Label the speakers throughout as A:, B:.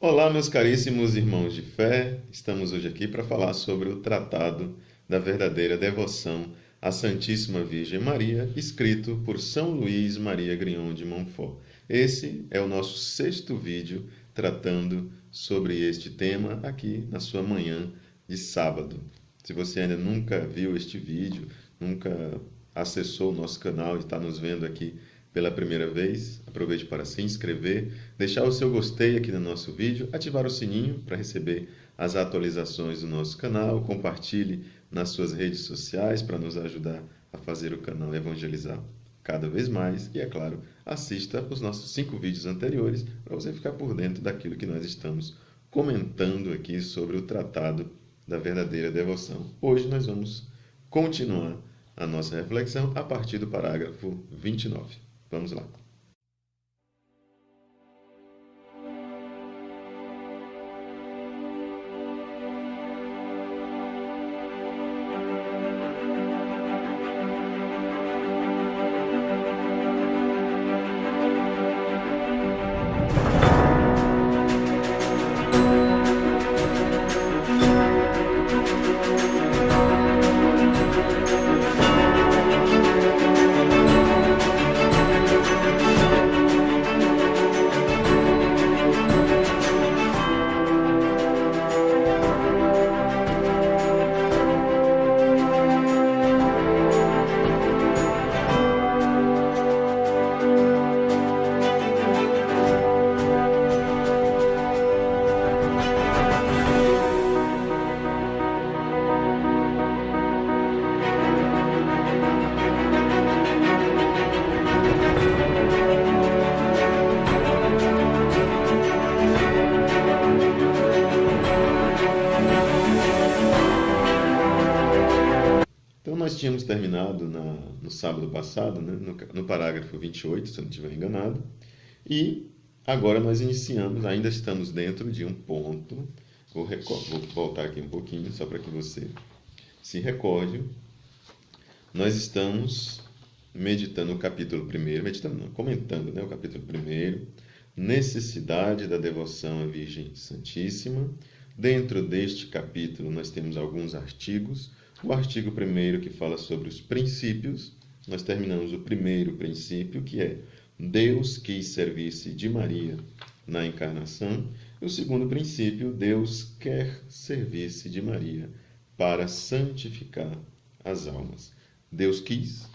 A: Olá, meus caríssimos irmãos de fé. Estamos hoje aqui para falar sobre o Tratado da Verdadeira Devoção à Santíssima Virgem Maria, escrito por São Luís Maria Grignion de Montfort. Esse é o nosso sexto vídeo tratando sobre este tema aqui na sua manhã de sábado. Se você ainda nunca viu este vídeo, nunca acessou o nosso canal e está nos vendo aqui pela primeira vez, aproveite para se inscrever, deixar o seu gostei aqui no nosso vídeo, ativar o sininho para receber as atualizações do nosso canal, compartilhe nas suas redes sociais para nos ajudar a fazer o canal evangelizar cada vez mais e, é claro, assista os nossos 5 vídeos anteriores para você ficar por dentro daquilo que nós estamos comentando aqui sobre o Tratado da Verdadeira Devoção. Hoje nós vamos continuar a nossa reflexão a partir do parágrafo 29. Vamos lá. Então, nós tínhamos terminado no sábado passado, né, no parágrafo 28, se eu não estiver enganado, e agora nós iniciamos, ainda estamos dentro de um ponto, vou voltar aqui um pouquinho, só para que você se recorde. Nós estamos meditando o capítulo 1, comentando, né, o capítulo 1, necessidade da devoção à Virgem Santíssima. Dentro deste capítulo nós temos alguns artigos. O artigo 1 que fala sobre os princípios, nós terminamos o primeiro princípio, que é Deus quis servir-se de Maria na encarnação. E o segundo princípio, Deus quer servir-se de Maria para santificar as almas. Deus quis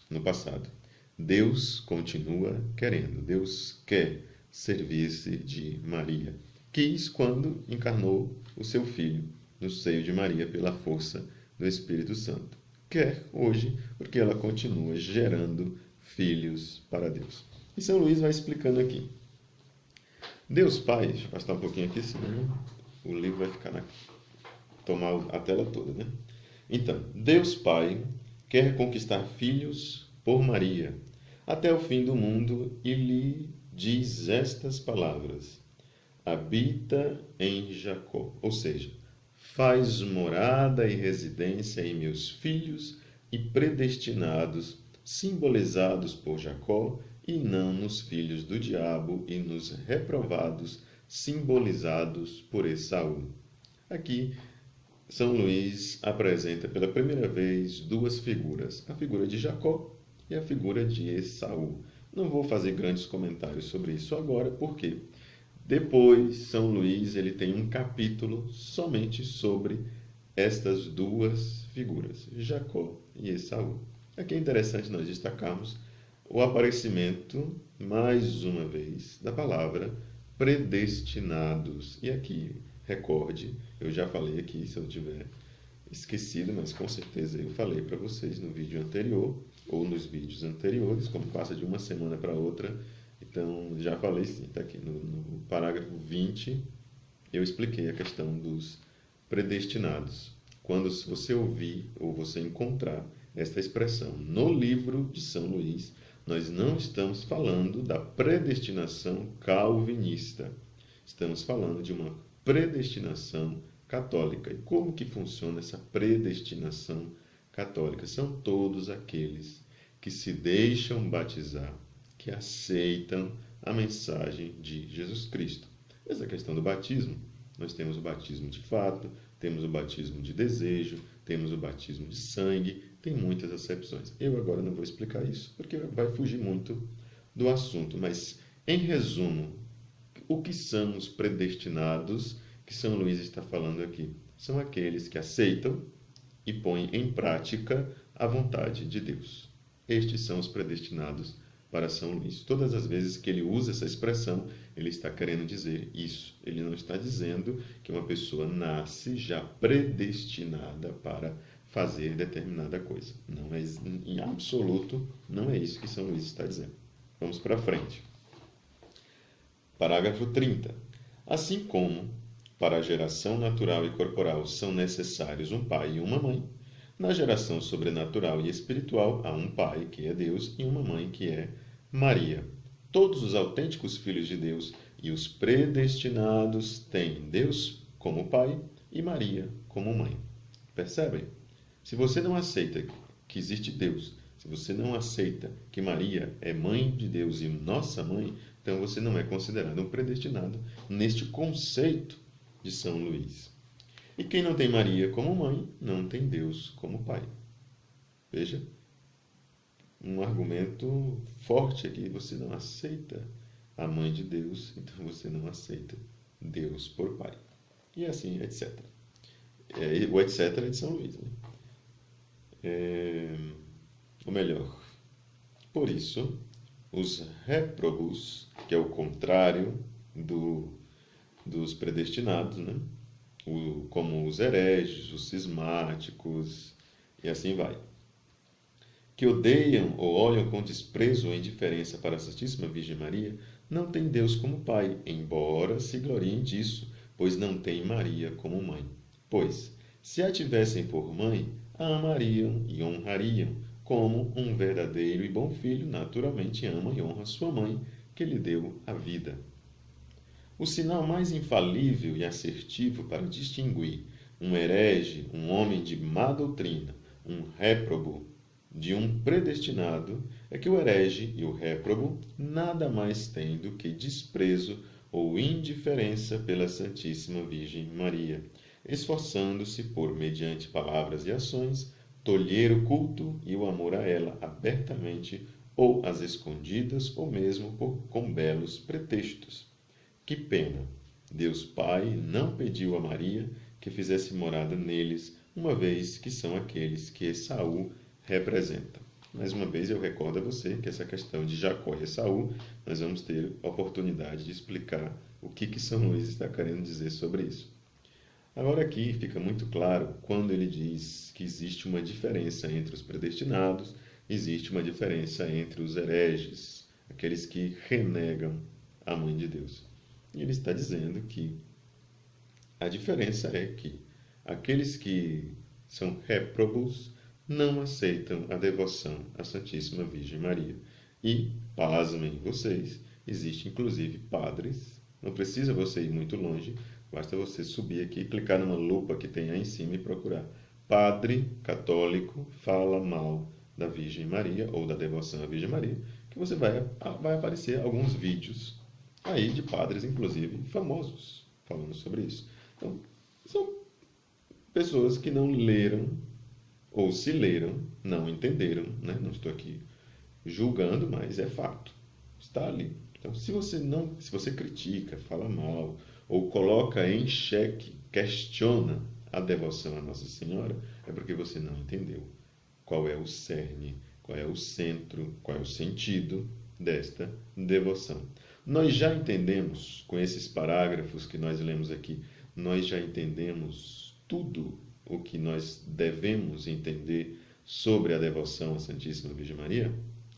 A: no passado. Deus continua querendo. Deus quer servir-se de Maria. Quis quando encarnou o seu Filho no seio de Maria pela força do Espírito Santo. Quer hoje, porque ela continua gerando filhos para Deus. E São Luís vai explicando aqui. Deus Pai, deixa eu afastar um pouquinho aqui, senão o livro vai ficar tomar a tela toda, né? Então, Deus Pai quer conquistar filhos por Maria até o fim do mundo e lhe diz estas palavras: habita em Jacó, ou seja, faz morada e residência em meus filhos e predestinados, simbolizados por Jacó, e não nos filhos do diabo e nos reprovados, simbolizados por Esaú. Aqui, São Luís apresenta pela primeira vez duas figuras, a figura de Jacó e a figura de Esaú. Não vou fazer grandes comentários sobre isso agora, porque depois, São Luís ele tem um capítulo somente sobre estas duas figuras, Jacó e Esaú. Aqui é interessante nós destacarmos o aparecimento, mais uma vez, da palavra predestinados. E aqui, recorde, eu já falei aqui, se eu tiver esquecido, mas com certeza eu falei para vocês no vídeo anterior, ou nos vídeos anteriores, como passa de uma semana para outra. Então, já falei sim, está aqui no parágrafo 20, eu expliquei a questão dos predestinados. Quando você ouvir ou você encontrar esta expressão no livro de São Luís, nós não estamos falando da predestinação calvinista. Estamos falando de uma predestinação católica. E como que funciona essa predestinação católica? São todos aqueles que se deixam batizar, que aceitam a mensagem de Jesus Cristo. Essa questão do batismo, nós temos o batismo de fato, temos o batismo de desejo, temos o batismo de sangue, tem muitas acepções. Eu agora não vou explicar isso, porque vai fugir muito do assunto, mas, em resumo, o que são os predestinados que São Luís está falando aqui? São aqueles que aceitam e põem em prática a vontade de Deus. Estes são os predestinados para São Luís. Todas as vezes que ele usa essa expressão, ele está querendo dizer isso. Ele não está dizendo que uma pessoa nasce já predestinada para fazer determinada coisa. Não é, em absoluto, não é isso que São Luís está dizendo. Vamos para frente. Parágrafo 30. Assim como para a geração natural e corporal são necessários um pai e uma mãe, na geração sobrenatural e espiritual há um pai, que é Deus, e uma mãe, que é Maria. Todos os autênticos filhos de Deus e os predestinados têm Deus como pai e Maria como mãe. Percebem? Se você não aceita que existe Deus, se você não aceita que Maria é mãe de Deus e nossa mãe, então você não é considerado um predestinado neste conceito de São Luís. E quem não tem Maria como mãe, não tem Deus como pai. Veja, um argumento forte aqui: você não aceita a mãe de Deus, então você não aceita Deus por pai. E assim, etc. O etc. é de São Luís, né? Ou melhor, por isso, os réprobos, que é o contrário dos predestinados, né? Como os hereges, os cismáticos, e assim vai, que odeiam ou olham com desprezo ou indiferença para a Santíssima Virgem Maria, não têm Deus como Pai, embora se gloriem disso, pois não têm Maria como mãe. Pois, se a tivessem por mãe, a amariam e honrariam, como um verdadeiro e bom filho naturalmente ama e honra sua mãe, que lhe deu a vida. O sinal mais infalível e assertivo para distinguir um herege, um homem de má doutrina, um réprobo, de um predestinado, é que o herege e o réprobo nada mais têm do que desprezo ou indiferença pela Santíssima Virgem Maria, esforçando-se por, mediante palavras e ações, tolher o culto e o amor a ela abertamente ou às escondidas, ou mesmo com belos pretextos. Que pena! Deus Pai não pediu a Maria que fizesse morada neles, uma vez que são aqueles que Esaú representa. Mais uma vez eu recordo a você que essa questão de Jacó e Esaú, nós vamos ter oportunidade de explicar o que São Luís está querendo dizer sobre isso. Agora aqui fica muito claro quando ele diz que existe uma diferença entre os predestinados, existe uma diferença entre os hereges, aqueles que renegam a Mãe de Deus. E ele está dizendo que a diferença é que aqueles que são réprobos não aceitam a devoção à Santíssima Virgem Maria. E, pasmem vocês, existe inclusive padres, não precisa você ir muito longe, basta você subir aqui, clicar numa lupa que tem aí em cima e procurar. Padre católico fala mal da Virgem Maria ou da devoção à Virgem Maria, que você vai aparecer alguns vídeos aí de padres, inclusive, famosos, falando sobre isso. Então, são pessoas que não leram, ou se leram, não entenderam, né? Não estou aqui julgando, mas é fato. Está ali. Então, se você critica, fala mal, ou coloca em xeque, questiona a devoção à Nossa Senhora, é porque você não entendeu qual é o cerne, qual é o centro, qual é o sentido desta devoção. Nós já entendemos, com esses parágrafos que nós lemos aqui, nós já entendemos tudo o que nós devemos entender sobre a devoção à Santíssima Virgem Maria?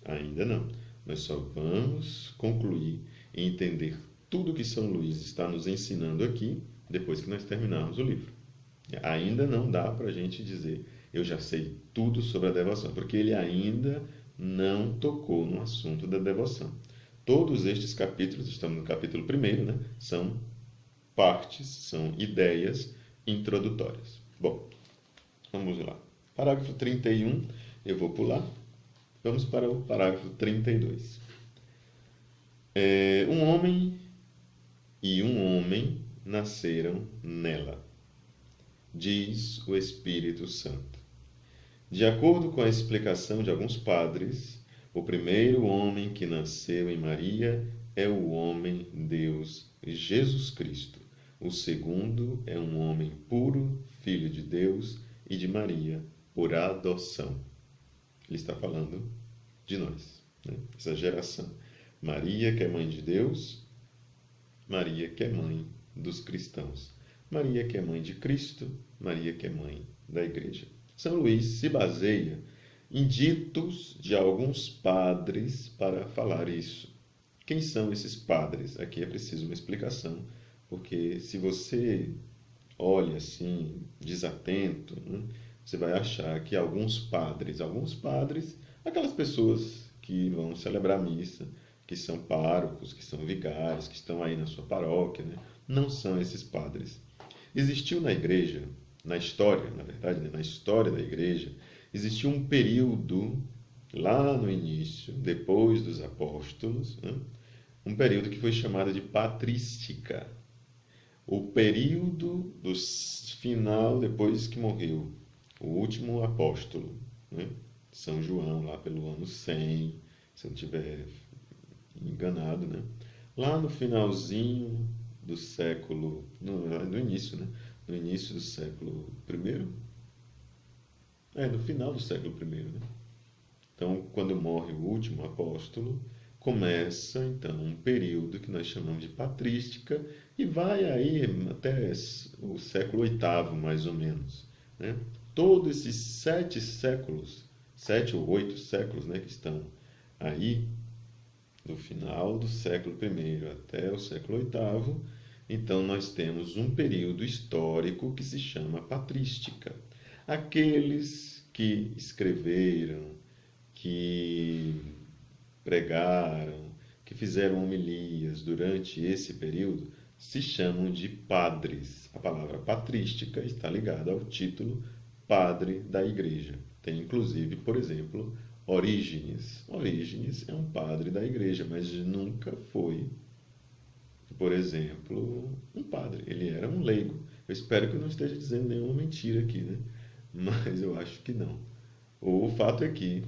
A: Ainda não. Nós só vamos concluir e entender tudo o que São Luís está nos ensinando aqui depois que nós terminarmos o livro. Ainda não dá para a gente dizer, eu já sei tudo sobre a devoção, porque ele ainda não tocou no assunto da devoção. Todos estes capítulos, estamos no capítulo 1, né? São partes, são ideias introdutórias. Bom, vamos lá. Parágrafo 31, eu vou pular. Vamos para o parágrafo 32. Um homem e um homem nasceram nela, diz o Espírito Santo. De acordo com a explicação de alguns padres, o primeiro homem que nasceu em Maria é o homem Deus Jesus Cristo. O segundo é um homem puro, filho de Deus e de Maria, por adoção. Ele está falando de nós, né? Essa geração. Maria, que é mãe de Deus, Maria, que é mãe dos cristãos. Maria, que é mãe de Cristo, Maria, que é mãe da Igreja. São Luís se baseia em ditos de alguns padres para falar isso. Quem são esses padres? Aqui é preciso uma explicação, porque se você olha assim, desatento, né, você vai achar que alguns padres, aquelas pessoas que vão celebrar a missa, que são párocos, que são vigários, que estão aí na sua paróquia, né, não são esses padres. Existiu na igreja, na história, na verdade, né, na história da igreja, existiu um período lá no início, depois dos apóstolos, né, um período que foi chamado de patrística. O período do final, depois que morreu o último apóstolo, né, São João, lá pelo ano 100, se eu não estiver enganado, né, lá no finalzinho do século, no início, né, no início do século I, no final do século I, né? Então, quando morre o último apóstolo, começa então um período que nós chamamos de patrística e vai aí até o século VIII, mais ou menos, né? Todos esses 7 séculos, 7 ou 8 séculos, né, que estão aí, do final do século I até o século VIII, então nós temos um período histórico que se chama patrística. Aqueles que escreveram, que pregaram, que fizeram homilias durante esse período, se chamam de padres. A palavra patrística está ligada ao título padre da igreja. Tem inclusive, por exemplo, Orígenes. Orígenes é um padre da igreja, mas nunca foi, por exemplo, um padre. Ele era um leigo. Eu espero que eu não esteja dizendo nenhuma mentira aqui, né? Mas eu acho que não. O fato é que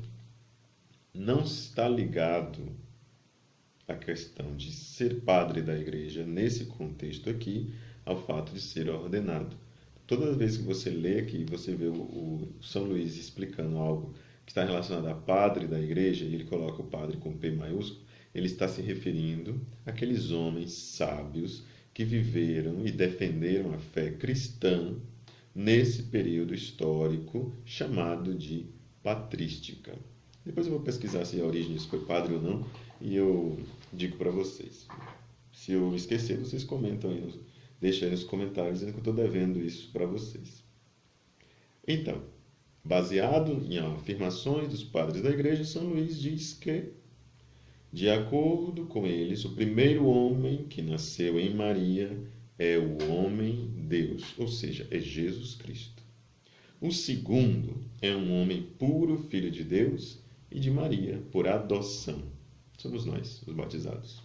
A: não está ligado a questão de ser padre da igreja, nesse contexto aqui, ao fato de ser ordenado. Toda vez que você lê aqui, você vê o São Luís explicando algo que está relacionado a padre da igreja, e ele coloca o padre com P maiúsculo, ele está se referindo àqueles homens sábios que viveram e defenderam a fé cristã nesse período histórico chamado de patrística. Depois eu vou pesquisar se Orígenes foi padre ou não, e eu digo para vocês. Se eu esquecer, vocês comentam aí, deixem aí nos comentários, dizendo que eu estou devendo isso para vocês. Então, baseado em afirmações dos padres da igreja, São Luís diz que, de acordo com eles, o primeiro homem que nasceu em Maria é o homem Deus, ou seja, é Jesus Cristo. O segundo é um homem puro, filho de Deus e de Maria, por adoção. Somos nós, os batizados.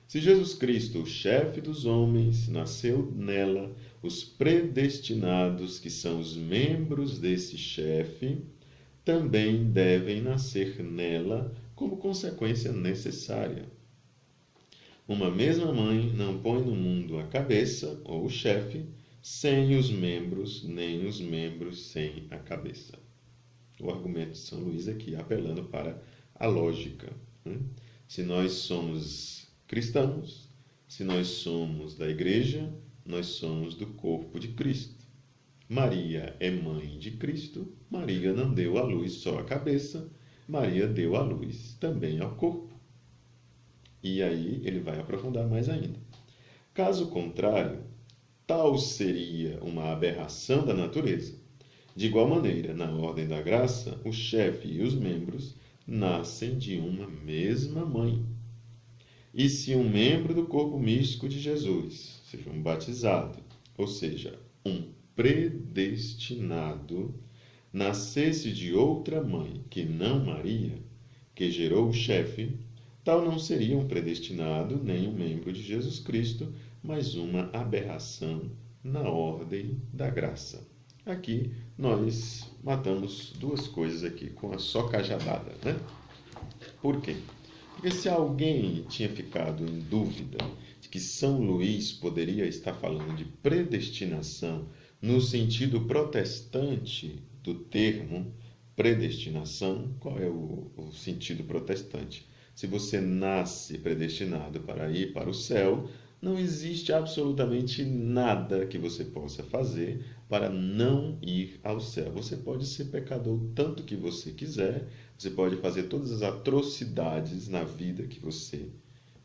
A: Se Jesus Cristo, o chefe dos homens, nasceu nela, os predestinados, que são os membros desse chefe, também devem nascer nela como consequência necessária. Uma mesma mãe não põe no mundo a cabeça, ou o chefe, sem os membros, nem os membros sem a cabeça. O argumento de São Luís aqui, apelando para a lógica, né? Se nós somos cristãos, se nós somos da igreja, nós somos do corpo de Cristo. Maria é mãe de Cristo, Maria não deu à luz só a cabeça, Maria deu à luz também ao corpo. E aí ele vai aprofundar mais ainda. Caso contrário, tal seria uma aberração da natureza. De igual maneira, na ordem da graça, o chefe e os membros nascem de uma mesma mãe. E se um membro do corpo místico de Jesus, seja um batizado, ou seja, um predestinado, nascesse de outra mãe que não Maria, que gerou o chefe, Tal não seria um predestinado nem um membro de Jesus Cristo, mas uma aberração na ordem da graça. Aqui nós matamos duas coisas aqui com a só cajadada, né? Por quê? Porque se alguém tinha ficado em dúvida de que São Luís poderia estar falando de predestinação no sentido protestante do termo predestinação, qual é o sentido protestante? Se você nasce predestinado para ir para o céu, não existe absolutamente nada que você possa fazer para não ir ao céu. Você pode ser pecador tanto que você quiser, você pode fazer todas as atrocidades na vida que você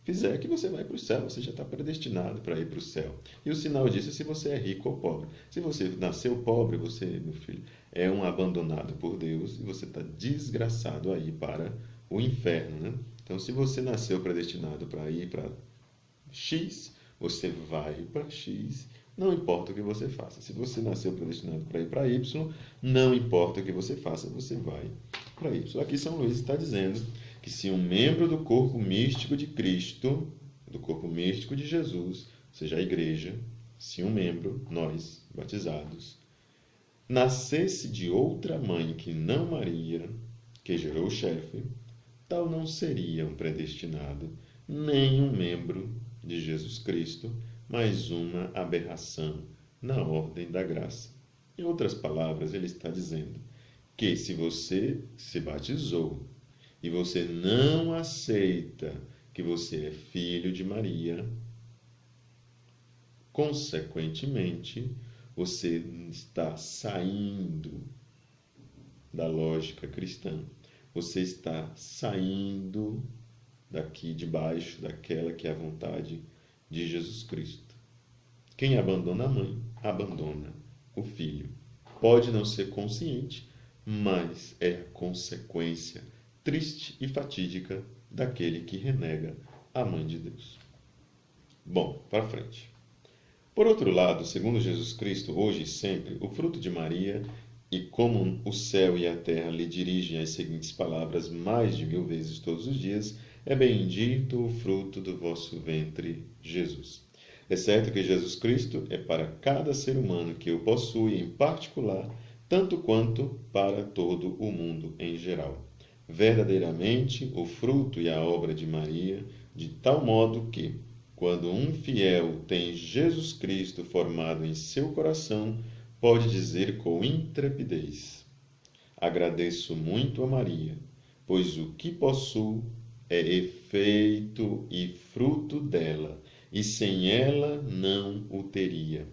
A: fizer, que você vai para o céu, você já está predestinado para ir para o céu. E o sinal disso é se você é rico ou pobre. Se você nasceu pobre, você, meu filho, é um abandonado por Deus e você está desgraçado aí para o inferno, né? Então, se você nasceu predestinado para ir para X, você vai para X, não importa o que você faça. Se você nasceu predestinado para ir para Y, não importa o que você faça, você vai para Y. Aqui São Luís está dizendo que se um membro do corpo místico de Cristo, do corpo místico de Jesus, ou seja, a igreja, se um membro, nós, batizados, nascesse de outra mãe que não Maria, que gerou o chefe, tal não seria um predestinado, nem um membro de Jesus Cristo, mas uma aberração na ordem da graça. Em outras palavras, ele está dizendo que se você se batizou e você não aceita que você é filho de Maria, consequentemente, você está saindo da lógica cristã. Você está saindo daqui debaixo daquela que é a vontade de Jesus Cristo. Quem abandona a mãe, abandona o filho. Pode não ser consciente, mas é a consequência triste e fatídica daquele que renega a mãe de Deus. Bom, para frente. Por outro lado, segundo Jesus Cristo, hoje e sempre, o fruto de Maria, e como o céu e a terra lhe dirigem as seguintes palavras mais de 1000 vezes todos os dias, é bendito o fruto do vosso ventre, Jesus. É certo que Jesus Cristo é para cada ser humano que o possui em particular, tanto quanto para todo o mundo em geral. Verdadeiramente, o fruto e a obra de Maria, de tal modo que, quando um fiel tem Jesus Cristo formado em seu coração, pode dizer com intrepidez: agradeço muito a Maria, pois o que possuo é efeito e fruto dela, e sem ela não o teria.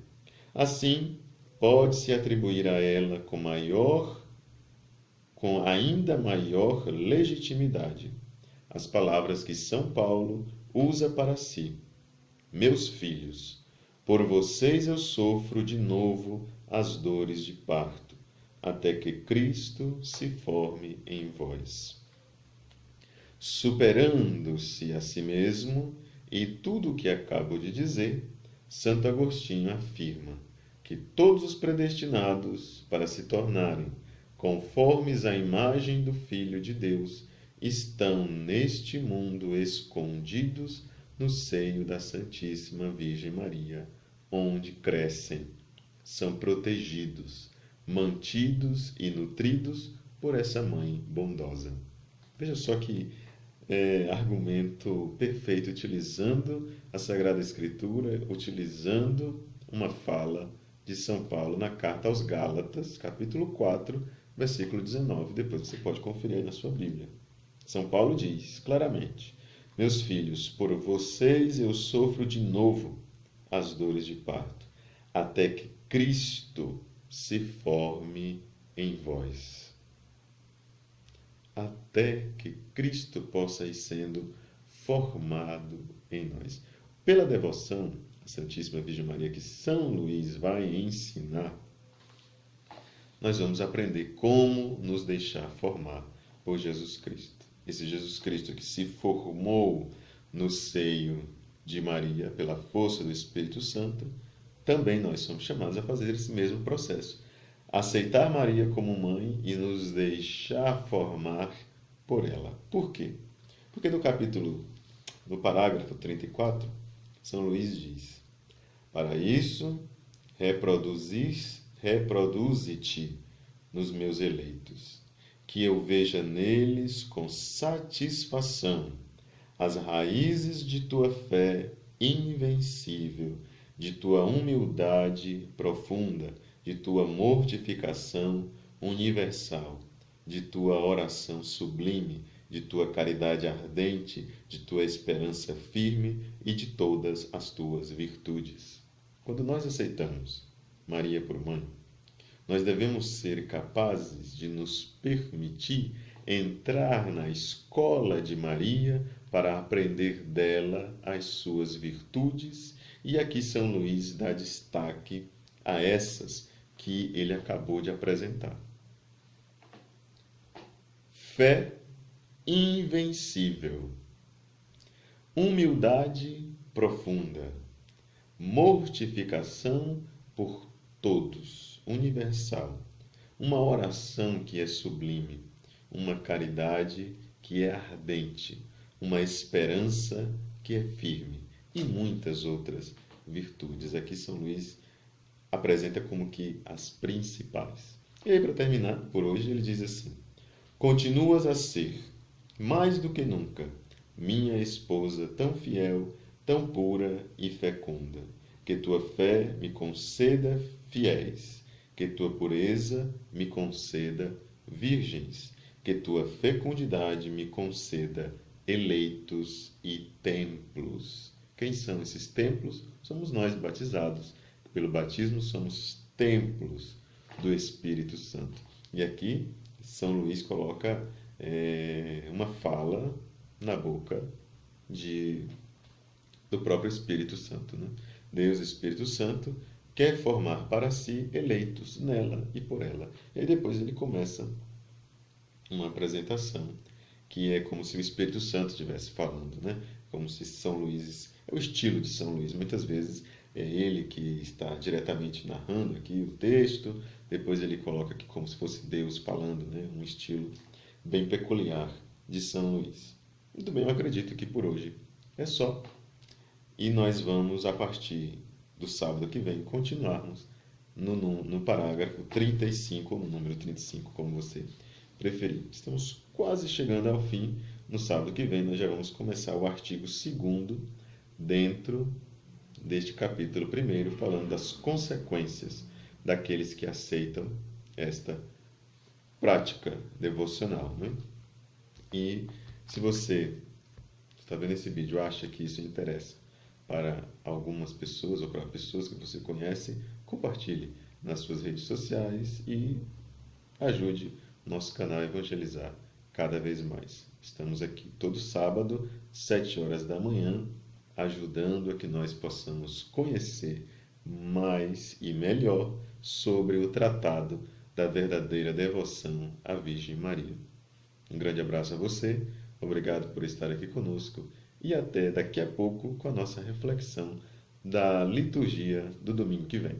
A: Assim, pode-se atribuir a ela com ainda maior legitimidade as palavras que São Paulo usa para si: meus filhos, por vocês eu sofro de novo as dores de parto, até que Cristo se forme em vós. Superando-se a si mesmo e tudo o que acabo de dizer, Santo Agostinho afirma que todos os predestinados para se tornarem conformes à imagem do Filho de Deus estão neste mundo escondidos no seio da Santíssima Virgem Maria, onde crescem, são protegidos, mantidos e nutridos por essa mãe bondosa. Veja só que argumento perfeito, utilizando a Sagrada Escritura, utilizando uma fala de São Paulo na carta aos Gálatas, capítulo 4, versículo 19. Depois você pode conferir aí na sua Bíblia. São Paulo diz claramente: meus filhos, por vocês eu sofro de novo as dores de parto, até que Cristo se forme em vós. Até que Cristo possa ir sendo formado em nós. Pela devoção à Santíssima Virgem Maria que São Luís vai ensinar, nós vamos aprender como nos deixar formar por Jesus Cristo. Esse Jesus Cristo que se formou no seio de Maria pela força do Espírito Santo, também nós somos chamados a fazer esse mesmo processo. Aceitar Maria como mãe e nos deixar formar por ela. Por quê? Porque no parágrafo 34, São Luís diz: para isso, reproduze-te nos meus eleitos, que eu veja neles com satisfação as raízes de tua fé invencível, de tua humildade profunda, de tua mortificação universal, de tua oração sublime, de tua caridade ardente, de tua esperança firme e de todas as tuas virtudes. Quando nós aceitamos Maria por mãe, nós devemos ser capazes de nos permitir entrar na escola de Maria para aprender dela as suas virtudes, e aqui São Luís dá destaque a essas que ele acabou de apresentar. Fé invencível, humildade profunda, mortificação por todos, universal, uma oração que é sublime, uma caridade que é ardente, uma esperança que é firme e muitas outras virtudes. Aqui São Luís apresenta como que as principais. E aí, para terminar, por hoje, ele diz assim: continuas a ser, mais do que nunca, minha esposa tão fiel, tão pura e fecunda, que tua fé me conceda fiéis, que tua pureza me conceda virgens, que tua fecundidade me conceda eleitos e templos. Quem são esses templos? Somos nós batizados. Pelo batismo somos templos do Espírito Santo. E aqui São Luís coloca uma fala na boca do próprio Espírito Santo, né? Deus, Espírito Santo, quer formar para si eleitos nela e por ela. E aí depois ele começa uma apresentação que é como se o Espírito Santo estivesse falando, né? Como se São Luís, é o estilo de São Luís, muitas vezes é ele que está diretamente narrando aqui o texto, depois ele coloca aqui como se fosse Deus falando, né? Um estilo bem peculiar de São Luís. Muito bem, eu acredito que por hoje é só. E nós vamos, a partir do sábado que vem, continuarmos no parágrafo 35, ou no número 35, como você preferir. Estamos quase chegando ao fim. No sábado que vem, nós já vamos começar o artigo 2º dentro deste capítulo 1, falando das consequências daqueles que aceitam esta prática devocional, né? E se você está vendo esse vídeo e acha que isso interessa para algumas pessoas ou para pessoas que você conhece, compartilhe nas suas redes sociais e ajude nosso canal a evangelizar cada vez mais. Estamos aqui todo sábado, 7 horas da manhã, ajudando a que nós possamos conhecer mais e melhor sobre o tratado da verdadeira devoção à Virgem Maria. Um grande abraço a você, obrigado por estar aqui conosco e até daqui a pouco com a nossa reflexão da liturgia do domingo que vem.